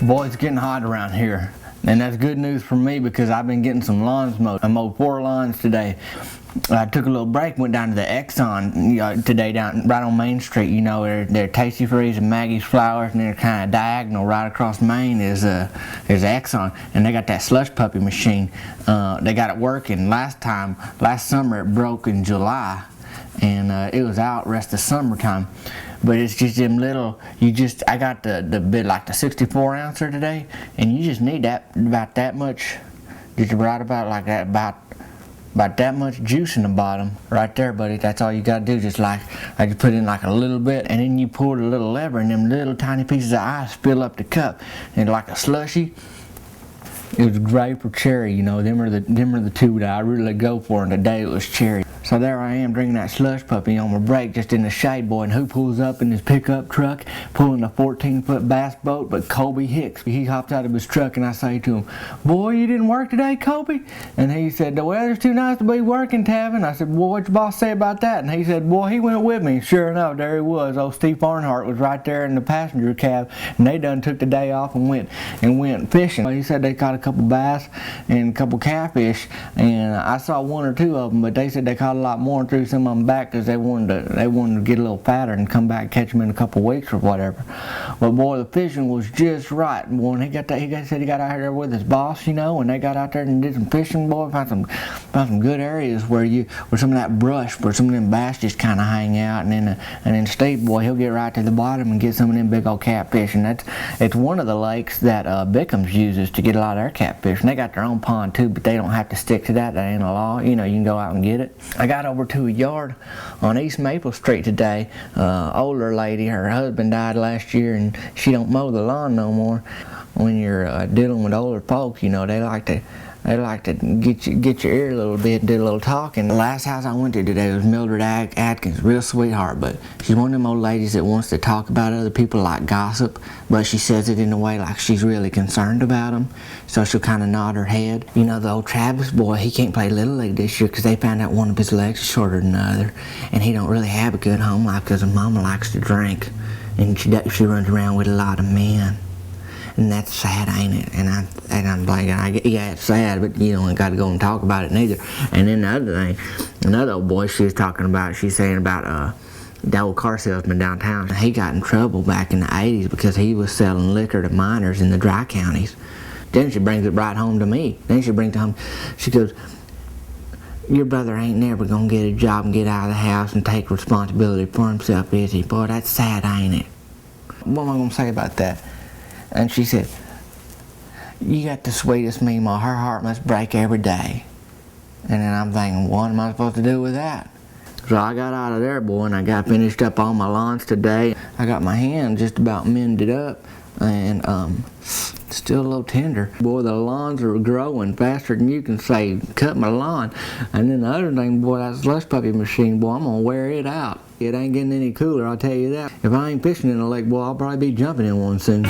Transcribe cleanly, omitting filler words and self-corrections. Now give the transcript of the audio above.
Boy, it's getting hot around here. And that's good news for me because I've been getting some lawns mowed. I mowed 4 lawns today. I took a little break, went down to the Exxon today down right on Main Street. You know, they're Tasty Freeze and Maggie's Flowers, and they're kind of diagonal right across Main is Exxon, and they got that slush puppy machine. They got it working. Last summer it broke in July, and it was out rest of summertime. But it's just them little, I got the bit like the 64 ouncer today, and you just need that, about that much, just right about like that, about that much juice in the bottom, right there, buddy. That's all you gotta do, just like, I just put in like a little bit, and then you pour the little lever, and them little tiny pieces of ice fill up the cup, and like a slushy. It was grape or cherry, you know, them are the two that I really go for, and today it was cherry. So there I am drinking that slush puppy on my break just in the shade, boy, and who pulls up in his pickup truck pulling a 14-foot bass boat but Colby Hicks. He hopped out of his truck and I say to him, "Boy, you didn't work today, Colby?" And he said, "The weather's too nice to be working, Tavin." I said, "Well, what's your boss say about that?" And he said, "Boy, he went with me." Sure enough, there he was. Old Steve Barnhart was right there in the passenger cab, and they done took the day off and went fishing. He said they caught a couple bass and a couple catfish, and I saw 1 or 2 of them, but they said they caught a lot more and threw some of them back because they wanted to get a little fatter and come back and catch them in a couple weeks or whatever. But boy, the fishing was just right. Boy, and he said he got out there with his boss, you know, and they got out there and did some fishing. Boy, found some good areas where some of that brush, where some of them bass just kind of hang out, and then Steve, boy, he'll get right to the bottom and get some of them big old catfish, and it's one of the lakes that Bickham's uses to get a lot of their catfish. And they got their own pond too, but they don't have to stick to that. That ain't a law. You know, you can go out and get it. I got over to a yard on East Maple Street today. Older lady, her husband died last year, and she don't mow the lawn no more. When you're dealing with older folks, you know, they like to get your ear a little bit, do a little talking. The last house I went to today was Mildred Atkins, real sweetheart, but she's one of them old ladies that wants to talk about other people like gossip, but she says it in a way like she's really concerned about them, so she'll kind of nod her head. You know, the old Travis boy, he can't play Little League this year because they found out one of his legs is shorter than the other, and he don't really have a good home life because his mama likes to drink, and she runs around with a lot of men. And that's sad, ain't it? And I'm like, yeah, it's sad, but you don't got to go and talk about it neither. And then the other thing, another old boy she's saying about the old car salesman downtown. He got in trouble back in the 80s because he was selling liquor to minors in the dry counties. Then she brings it right home to me. Then she brings it home, she goes, "Your brother ain't never gonna get a job and get out of the house and take responsibility for himself, is he? Boy, that's sad, ain't it?" What am I gonna say about that? And she said, "You got the sweetest meemaw. Her heart must break every day." And then I'm thinking, what am I supposed to do with that? So I got out of there, boy, and I got finished up all my lawns today. I got my hand just about mended up, and still a little tender. Boy, the lawns are growing faster than you can say, cut my lawn. And then the other thing, boy, that slush puppy machine, boy, I'm gonna wear it out. It ain't getting any cooler, I'll tell you that. If I ain't fishing in a lake, boy, I'll probably be jumping in one soon.